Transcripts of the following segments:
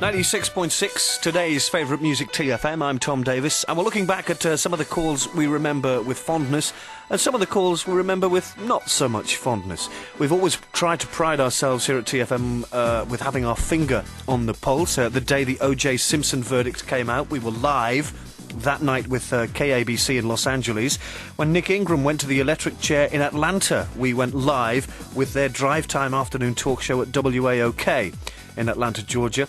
96.6, today's favourite music TFM. I'm Tom Davis, and we're looking back at some of the calls we remember with fondness and some of the calls we remember with not so much fondness. We've always tried to pride ourselves here at TFM with having our finger on the pulse. The day the O.J. Simpson verdict came out, we were live that night with KABC in Los Angeles. When Nick Ingram went to the electric chair in Atlanta, we went live with their drive time afternoon talk show at WAOK in Atlanta, Georgia,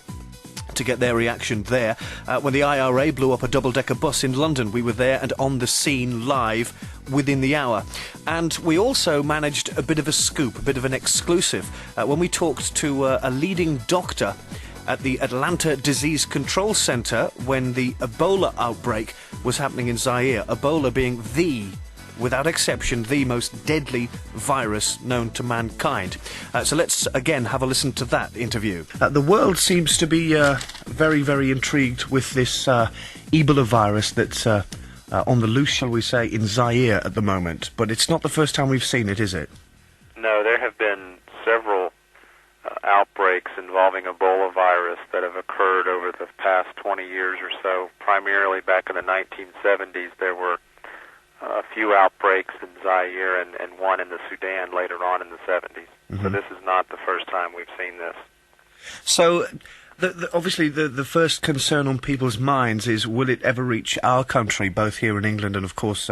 to get their reaction there. When the IRA blew up a double-decker bus in London, we were there and on the scene live within the hour. And we also managed a bit of a scoop, a bit of an exclusive, when we talked to a leading doctor at the Atlanta Disease Control Center when the Ebola outbreak was happening in Zaire. Ebola being without exception, the most deadly virus known to mankind. So let's again have a listen to that interview. The world seems to be very, very intrigued with this Ebola virus that's on the loose, shall we say, in Zaire at the moment. But it's not the first time we've seen it, is it? No, there have been several outbreaks involving Ebola virus that have occurred over the past 20 years or so. Primarily back in the 1970s, there were a few outbreaks in Zaire and one in the Sudan later on in the 70s. Mm-hmm. So this is not the first time we've seen this. So, obviously, the first concern on people's minds is, will it ever reach our country, both here in England and, of course,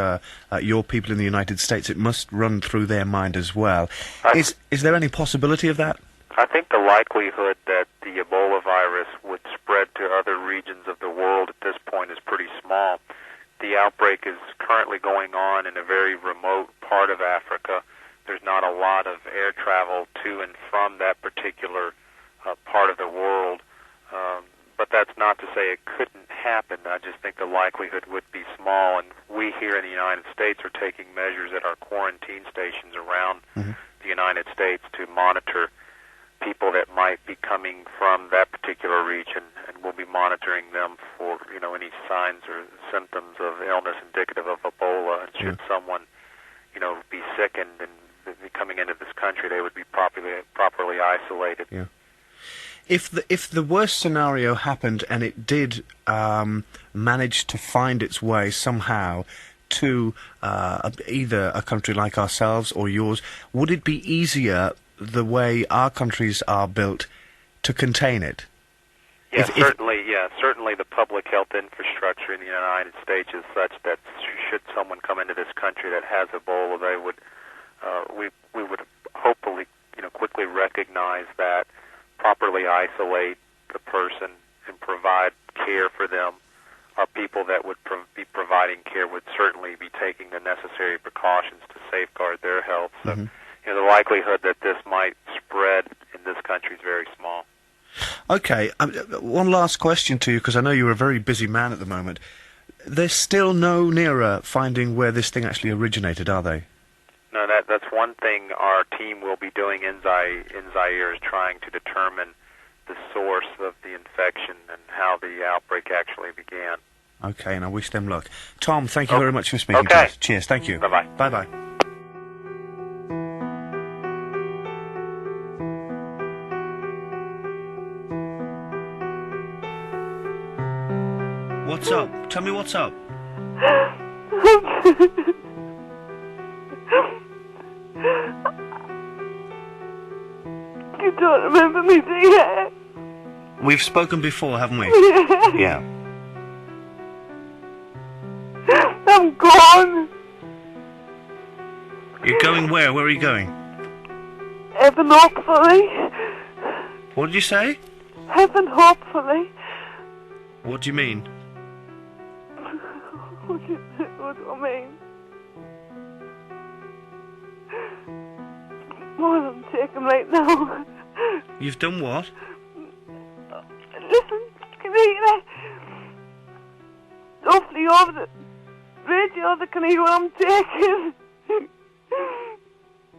your people in the United States? It must run through their mind as well. Is there any possibility of that? I think the likelihood that the Ebola virus would spread to other regions of the world at this point is pretty small. The outbreak is currently going on in a very remote part of Africa. There's not a lot of air travel to and from that particular part of the world. But that's not to say it couldn't happen. I just think the likelihood would be small. And we here in the United States are taking measures at our quarantine stations around the United States to monitor people that might be coming from that particular region, and we'll be monitoring them for, any signs or symptoms of illness indicative of Ebola. And should someone, be sickened and be coming into this country, they would be properly isolated. Yeah. If the worst scenario happened and it did manage to find its way somehow to either a country like ourselves or yours, would it be easier the way our countries are built to contain it? Yeah, certainly the public health infrastructure in the United States is such that should someone come into this country that has Ebola, they would we would hopefully quickly recognize that, properly isolate the person and provide care for them. Our people that would be providing care would certainly be taking the necessary precautions to safeguard their health. So the likelihood that this might spread in this country is very small. Okay, one last question to you, because I know you're a very busy man at the moment. There's still no nearer finding where this thing actually originated, are they? No, that's one thing our team will be doing in Zaire is trying to determine the source of the infection and how the outbreak actually began. Okay, and I wish them luck. Tom, thank you very much for speaking to us. Cheers, thank you. Bye-bye. Bye-bye. What's up? Tell me what's up. You don't remember me, do you? We've spoken before, haven't we? Yeah. I'm gone. You're going where? Where are you going? Heaven, hopefully. What did you say? Heaven, hopefully. What do you mean? What do I mean? What I'm taking right now. You've done what? Listen, can you hear that? Hopefully over the radio they can hear what I'm taking.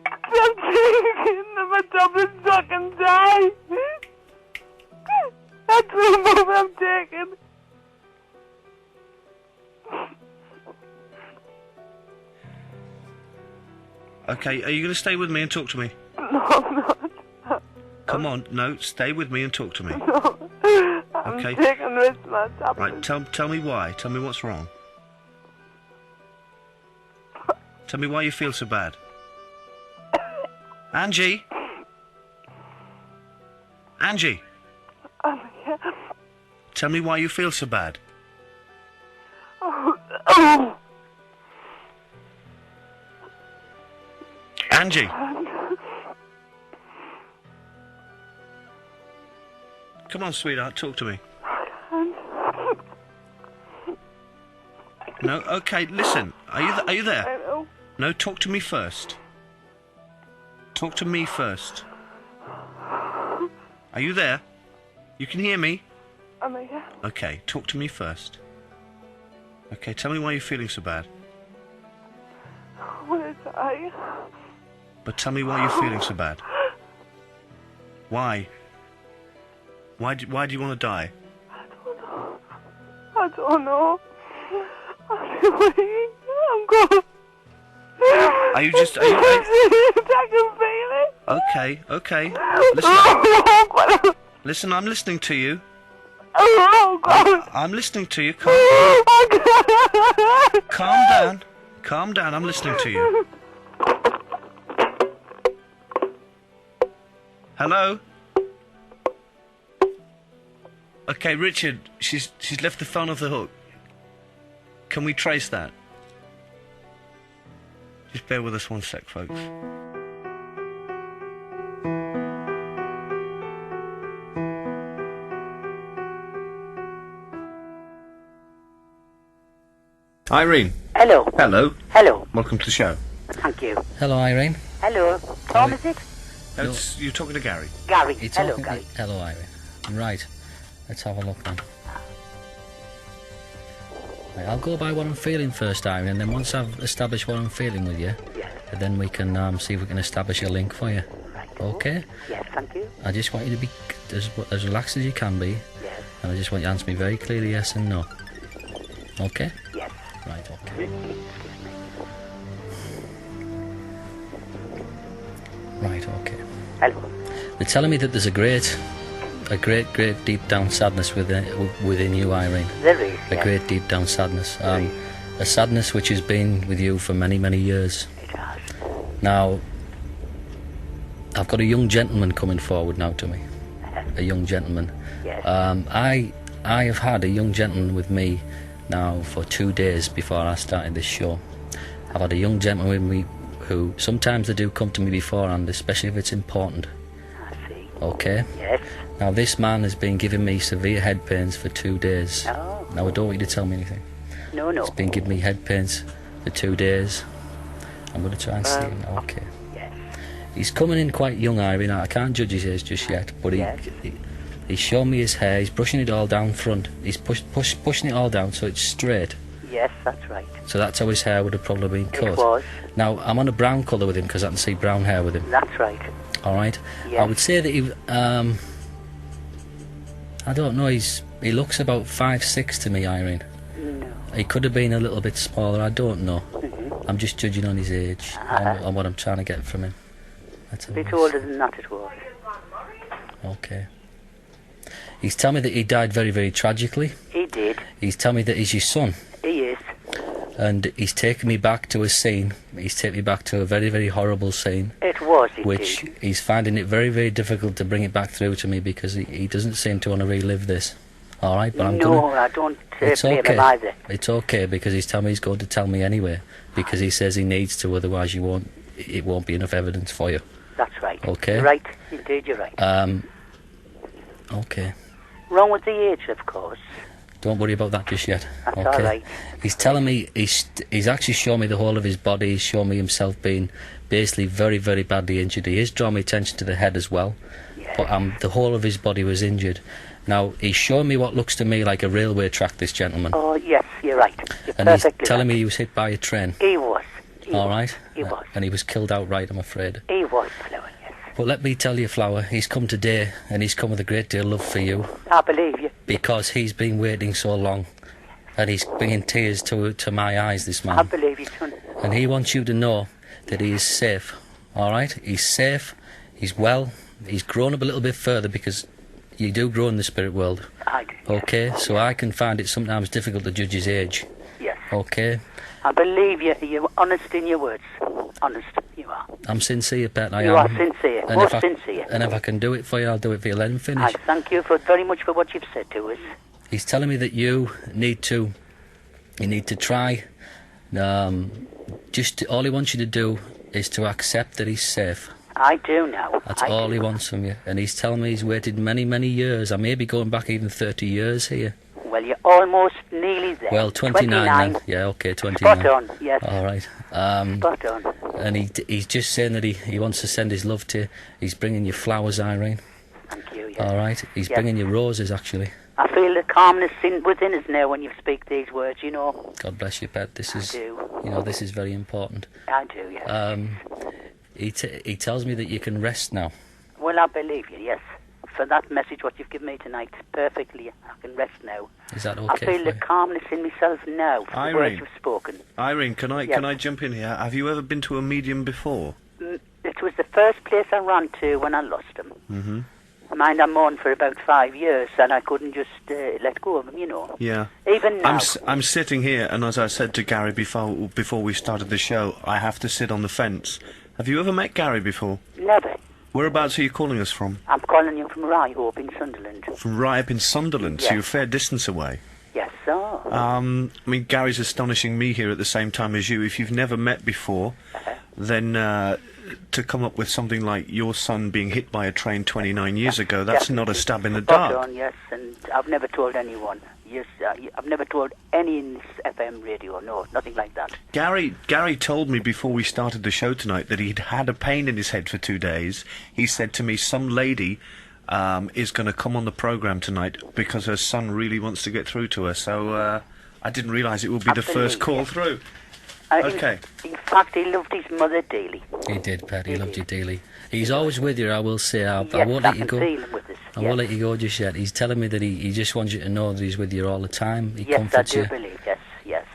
I'm taking my tomstalkin die. That's what I'm taking. Okay, are you going to stay with me and talk to me? No, I'm not. Come on, no, stay with me and talk to me. No, Okay. I'm taking the rest of my tablets. Right, tell me why. Tell me what's wrong. Tell me why you feel so bad. Angie? Angie? Yeah. Tell me why you feel so bad. Oh. Angie? Come on, sweetheart, talk to me. No, okay, listen. Are you there? I know. No, talk to me first. Talk to me first. Are you there? You can hear me? I'm here. Okay, talk to me first. Okay, tell me why you're feeling so bad. What is I? But tell me why you're feeling so bad. Why? Why do you want to die? I don't know. I'm going. Are you just... Are you, I can feel it. okay. Oh, God. Listen, I'm listening to you. Oh, God. I'm listening to you. Oh, God. Calm down. Calm down, I'm listening to you. Hello? Okay, Richard, she's left the phone off the hook. Can we trace that? Just bear with us one sec, folks. Irene. Hello. Hello. Hello. Welcome to the show. Thank you. Hello, Irene. Hello. Tom, is it? You're talking to Gary. Gary. You're Hello, talking- Gary. Hello, Irene. Right. Let's have a look then. Right, I'll go by what I'm feeling first, Irene, and then once I've established what I'm feeling with you, Yes. then we can see if we can establish a link for you. Right. Okay? Yes, thank you. I just want you to be as relaxed as you can be, Yes. and I just want you to answer me very clearly yes and no. Okay? Yes. Right, okay. Excuse me. Right, okay. Hello. They're telling me that there's a great deep down sadness within you, Irene. There is. A Yes. great deep down sadness. A sadness which has been with you for many, many years. It has. Now, I've got a young gentleman coming forward now to me. A young gentleman. Yes. I have had a young gentleman with me now for 2 days before I started this show. I've had a young gentleman with me who sometimes they do come to me beforehand, especially if it's important. I see. Okay? Yes. Now, this man has been giving me severe head pains for 2 days. Oh. Now, I don't want you to tell me anything. No, no. He's been giving me head pains for 2 days. I'm going to try and see him now. Okay. Yes. He's coming in quite young, Irene. I can't judge his age just yet, but Yes. he's showing me his hair. He's brushing it all down front. He's pushing it all down so it's straight. Yes, that's right. So that's how his hair would have probably been cut. It was. Now, I'm on a brown colour with him because I can see brown hair with him. That's right. All right? Yes. I would say that he... I don't know, he looks about 5'6" to me, Irene. No. He could have been a little bit smaller, I don't know. Mm-hmm. I'm just judging on his age and what I'm trying to get from him. That's A bit older than that it was. Okay. He's telling me that he died very, very tragically. He did. He's telling me that he's your son. He is. And he's taken me back to a scene. He's taken me back to a very, very horrible scene. It was, Which indeed. he's finding it very, very difficult to bring it back through to me because he doesn't seem to want to relive this. All right, but I'm No, gonna... I don't It's blame okay. him either. It's okay because he's telling me he's going to tell me anyway because he says he needs to, otherwise it won't be enough evidence for you. That's right. Okay. Right. Indeed, you're right. Okay. Wrong with the age, of course. Don't worry about that just yet. That's okay. all right. He's telling me he's actually shown me the whole of his body. He's shown me himself being basically very, very badly injured. He has drawn my attention to the head as well. Yes. But the whole of his body was injured. Now, he's showing me what looks to me like a railway track, this gentleman. Oh, yes, you're right. You're And he's perfectly telling right. me he was hit by a train. He was. All right? He was. And he was killed outright, I'm afraid. He was, Flower, yes. But let me tell you, Flower, he's come today, and he's come with a great deal of love for you, I believe you. because he's been waiting so long. And he's bringing tears to my eyes, this I man. believe you, son. And he wants you to know that he is safe. All right? He's safe. He's well. He's grown up a little bit further because you do grow in the spirit world. I do. Okay, so I can find it sometimes difficult to judge his age. Yes. Okay. I believe you. You're honest in your words. Honest, you are. I'm sincere, Pat. You are sincere. And Most if sincere. And if I can do it for you, I'll do it for you. Let him finish. I thank you very much for what you've said to us. He's telling me that you need to try. All he wants you to do is to accept that he's safe. I do now. That's all he wants from you. And he's telling me he's waited many, many years. I may be going back even 30 years here. Well, you're almost nearly there. Well, 29 then. Yeah, okay, 29. Spot on, yes. All right. Spot on. And he's just saying that he wants to send his love to you. He's bringing you flowers, Irene. Thank you, yes. All right. He's bringing you roses, actually. I feel the calmness within us now when you speak these words, you know. God bless you, Pet. This is, do. you know, this is very important. I do, yes. He tells me that you can rest now. Well, I believe you, yes. For that message, what you've given me tonight, perfectly. I can rest now. Is that okay? I feel the calmness in myself now for the words you've spoken. Irene, can I jump in here? Have you ever been to a medium before? It was the first place I ran to when I lost him. Mm-hmm. Mind, I'm on for about 5 years, and I couldn't just let go of him, you know. Yeah. Even now. I'm sitting here, and as I said to Gary before we started the show, I have to sit on the fence. Have you ever met Gary before? Never. Whereabouts are you calling us from? I'm calling you from Ryhope in Sunderland. From Ryhope in Sunderland, yes. So you're a fair distance away. Yes, sir. I mean, Gary's astonishing me here at the same time as you. If you've never met before, then to come up with something like your son being hit by a train 29 years ago, that's not a stab in the dark. On, yes, and I've never told anyone. Yes, I've never told any in this FM radio, no, nothing like that. Gary told me before we started the show tonight that he'd had a pain in his head for 2 days. He said to me, some lady is going to come on the programme tonight because her son really wants to get through to her. So I didn't realise it would be the first call through. Okay. In fact, he loved his mother dearly. He did, Pat. He loved you dearly. He's always with you, I will say. I Yes, won't let you go. feel him with us. I won't let you go just yet. He's telling me that he just wants you to know that he's with you all the time. He Yes, I comforts do you. believe, yes.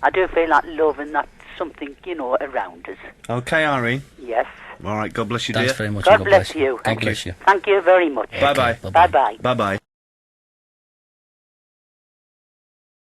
I do feel that love and that something, you know, around us. Okay, Irene. Yes. All right, God bless you, Thanks dear. very much. God bless you. God bless you. Thank you very much. Bye-bye. Bye-bye. Bye-bye. Bye-bye.